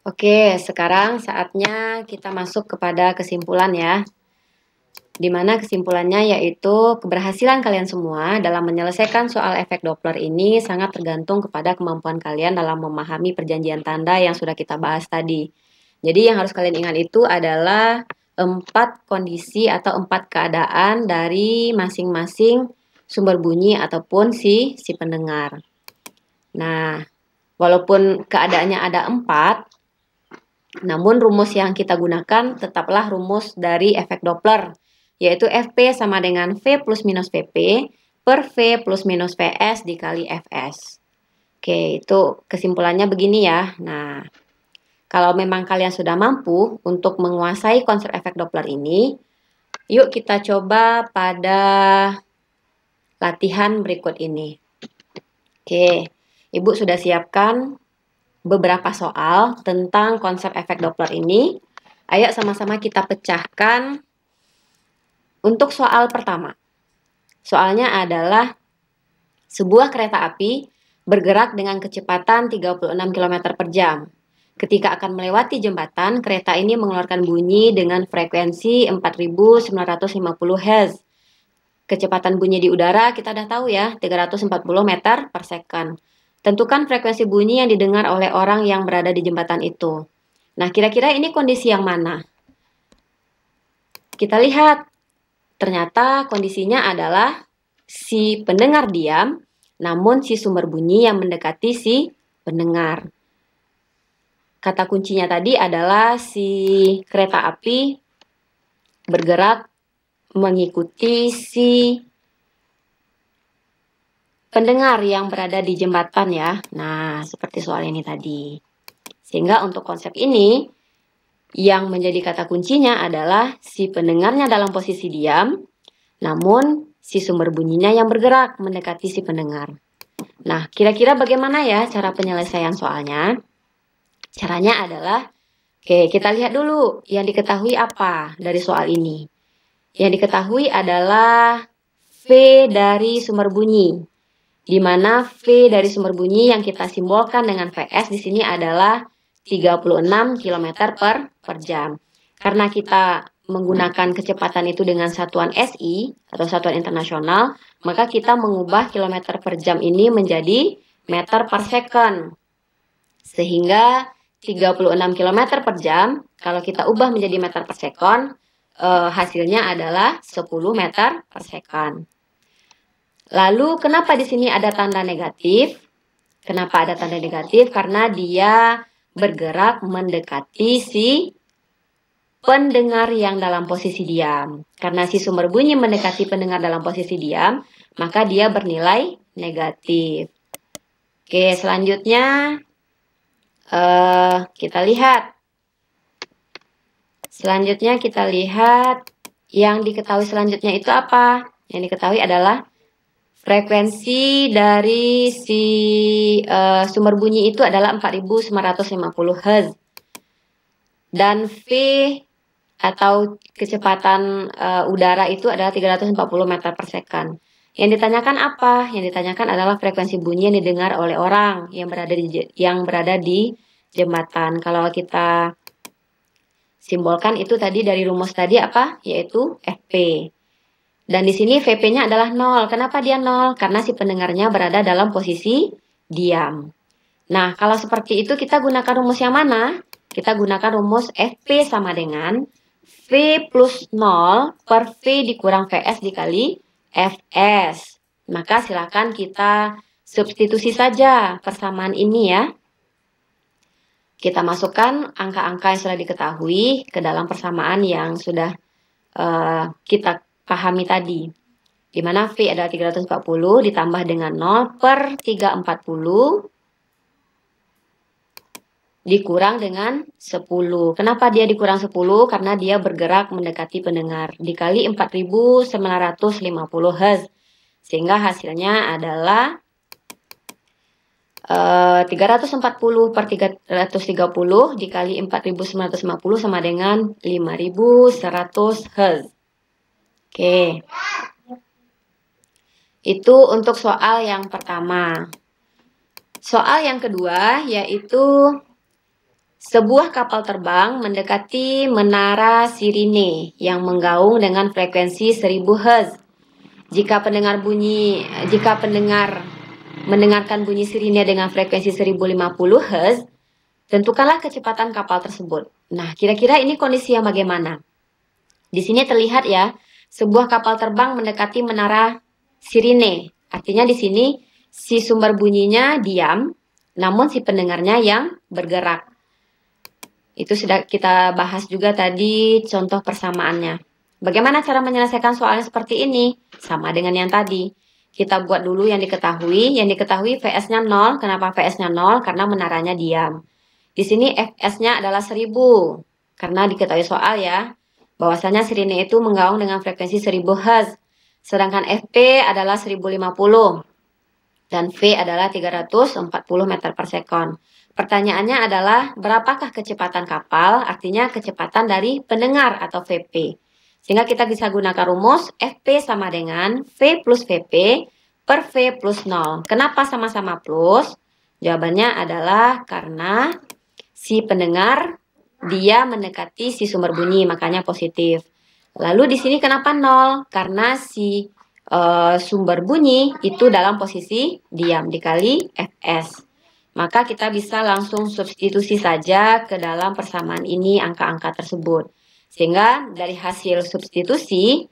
Oke, sekarang saatnya kita masuk kepada kesimpulan ya. Di mana kesimpulannya yaitu keberhasilan kalian semua dalam menyelesaikan soal efek Doppler ini sangat tergantung kepada kemampuan kalian dalam memahami perjanjian tanda yang sudah kita bahas tadi. Jadi yang harus kalian ingat itu adalah 4 kondisi atau 4 keadaan dari masing-masing sumber bunyi ataupun si pendengar. Nah, walaupun keadaannya ada 4, namun rumus yang kita gunakan tetaplah rumus dari efek Doppler, yaitu Fp sama dengan V plus minus Vp per V plus minus Vs dikali Fs. Oke, itu kesimpulannya begini ya. Nah, kalau memang kalian sudah mampu untuk menguasai konsep efek Doppler ini, yuk kita coba pada latihan berikut ini. Oke, Ibu sudah siapkan beberapa soal tentang konsep efek Doppler ini. Ayo sama-sama kita pecahkan. Untuk soal pertama. Soalnya adalah sebuah kereta api bergerak dengan kecepatan 36 km per jam. Ketika akan melewati jembatan, kereta ini mengeluarkan bunyi dengan frekuensi 4950 Hz. Kecepatan bunyi di udara kita udah tahu ya, 340 meter per second. Tentukan frekuensi bunyi yang didengar oleh orang yang berada di jembatan itu. Nah, kira-kira ini kondisi yang mana? Kita lihat, ternyata kondisinya adalah si pendengar diam, namun si sumber bunyi yang mendekati si pendengar. Kata kuncinya tadi adalah si kereta api bergerak mengikuti si pendengar yang berada di jembatan ya. Nah, seperti soal ini tadi. Sehingga untuk konsep ini, yang menjadi kata kuncinya adalah si pendengarnya dalam posisi diam, namun si sumber bunyinya yang bergerak mendekati si pendengar. Nah, kira-kira bagaimana ya cara penyelesaian soalnya? Caranya adalah, oke, kita lihat dulu yang diketahui apa dari soal ini. Yang diketahui adalah V dari sumber bunyi, di mana V dari sumber bunyi yang kita simbolkan dengan Vs di sini adalah 36 km per jam. Karena kita menggunakan kecepatan itu dengan satuan SI atau satuan internasional, maka kita mengubah kilometer per jam ini menjadi meter per second. Sehingga 36 km per jam, kalau kita ubah menjadi meter per second, hasilnya adalah 10 meter per second. Lalu kenapa di sini ada tanda negatif? Kenapa ada tanda negatif? Karena dia bergerak mendekati si pendengar yang dalam posisi diam. Karena si sumber bunyi mendekati pendengar dalam posisi diam, maka dia bernilai negatif. Oke, selanjutnya kita lihat. Selanjutnya kita lihat yang diketahui selanjutnya itu apa? Yang diketahui adalah frekuensi dari si sumber bunyi itu adalah 4950 Hz. Dan V atau kecepatan udara itu adalah 340 meter per second. Yang ditanyakan apa? Yang ditanyakan adalah frekuensi bunyi yang didengar oleh orang yang berada di jembatan. Kalau kita simbolkan itu tadi dari rumus tadi apa? Yaitu Fp. Dan di sini Vp-nya adalah 0. Kenapa dia 0? Karena si pendengarnya berada dalam posisi diam. Nah, kalau seperti itu kita gunakan rumus yang mana? Kita gunakan rumus Fp sama dengan V plus 0 per V dikurang Vs dikali Fs. Maka silakan kita substitusi saja persamaan ini ya. Kita masukkan angka-angka yang sudah diketahui ke dalam persamaan yang sudah kita pahami tadi, di mana V adalah 340 ditambah dengan 0 per 340 dikurang dengan 10. Kenapa dia dikurang 10? Karena dia bergerak mendekati pendengar, dikali 4950 Hz. Sehingga hasilnya adalah 340 per 330 dikali 4950 sama dengan 5100 Hz. Oke. Itu untuk soal yang pertama. Soal yang kedua yaitu Sebuah kapal terbang mendekati menara sirine yang menggaung dengan frekuensi 1000 Hz. Jika pendengar mendengarkan bunyi sirine dengan frekuensi 1050 Hz, tentukanlah kecepatan kapal tersebut. Nah, kira-kira ini kondisi yang bagaimana? Di sini terlihat ya, sebuah kapal terbang mendekati menara sirine. Artinya di sini si sumber bunyinya diam, namun si pendengarnya yang bergerak. Itu sudah kita bahas juga tadi contoh persamaannya. Bagaimana cara menyelesaikan soalnya seperti ini? Sama dengan yang tadi. Kita buat dulu yang diketahui. Yang diketahui Vs-nya 0. Kenapa Vs-nya 0? Karena menaranya diam. Di sini Fs-nya adalah 1000. Karena diketahui soal ya. Bahwasanya sirine itu menggaung dengan frekuensi 1000 Hz. Sedangkan Fp adalah 1050. Dan V adalah 340 meter per sekon. Pertanyaannya adalah, berapakah kecepatan kapal? Artinya kecepatan dari pendengar atau Vp. Sehingga kita bisa gunakan rumus Fp sama dengan V plus Vp per V plus 0. Kenapa sama-sama plus? Jawabannya adalah karena si pendengar dia mendekati si sumber bunyi, makanya positif. Lalu di sini kenapa 0? Karena si sumber bunyi itu dalam posisi diam dikali Fs. Maka kita bisa langsung substitusi saja ke dalam persamaan ini angka-angka tersebut. Sehingga dari hasil substitusi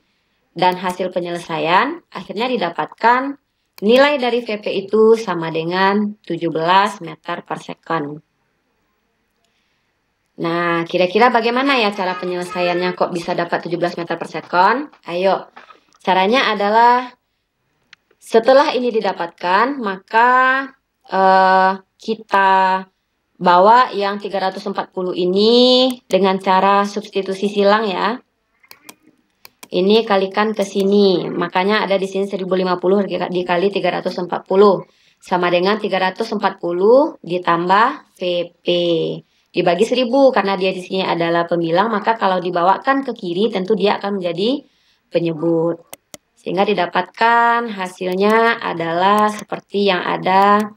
dan hasil penyelesaian, akhirnya didapatkan nilai dari Vp itu sama dengan 17 meter per sekon. Nah, kira-kira bagaimana ya cara penyelesaiannya kok bisa dapat 17 meter per sekon? Ayo, caranya adalah setelah ini didapatkan, maka kita bawa yang 340 ini dengan cara substitusi silang ya. Ini kalikan ke sini, makanya ada di sini 1050 dikali 340 sama dengan 340 ditambah Vp dibagi 1000 karena dia di sini adalah pembilang, maka kalau dibawakan ke kiri tentu dia akan menjadi penyebut. Sehingga didapatkan hasilnya adalah seperti yang ada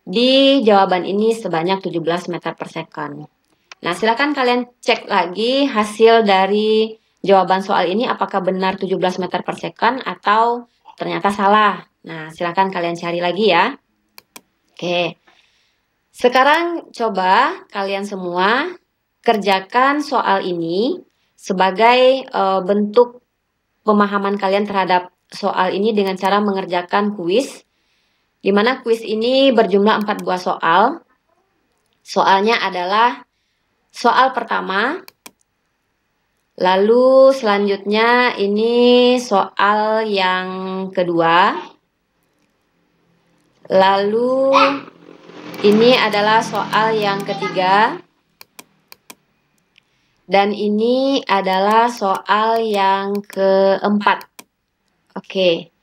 di jawaban ini sebanyak 17 meter per sekon. Nah, silakan kalian cek lagi hasil dari jawaban soal ini apakah benar 17 meter per sekon atau ternyata salah. Nah, silakan kalian cari lagi ya. Oke. Sekarang coba kalian semua kerjakan soal ini sebagai bentuk pemahaman kalian terhadap soal ini dengan cara mengerjakan kuis. Di mana kuis ini berjumlah 4 buah soal. Soalnya adalah soal pertama. Lalu selanjutnya ini soal yang kedua. Lalu ini adalah soal yang ketiga. Dan ini adalah soal yang keempat. Oke.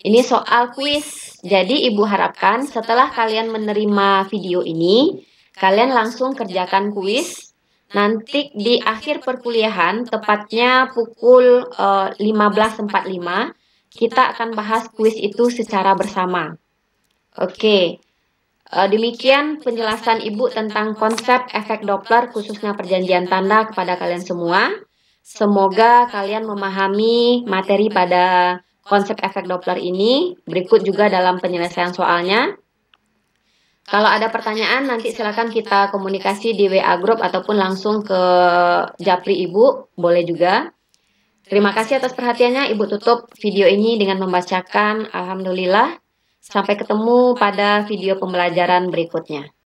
Ini soal kuis. Jadi Ibu harapkan setelah kalian menerima video ini, kalian langsung kerjakan kuis. Nanti di akhir perkuliahan, tepatnya pukul 15.45, kita akan bahas kuis itu secara bersama. Oke. Demikian penjelasan Ibu tentang konsep efek Doppler khususnya perjanjian tanda kepada kalian semua. Semoga kalian memahami materi pada konsep efek Doppler ini. Berikut juga dalam penyelesaian soalnya. Kalau ada pertanyaan nanti silakan kita komunikasi di WA Group ataupun langsung ke Japri Ibu, boleh juga. Terima kasih atas perhatiannya. Ibu tutup video ini dengan membacakan Alhamdulillah. Sampai ketemu pada video pembelajaran berikutnya.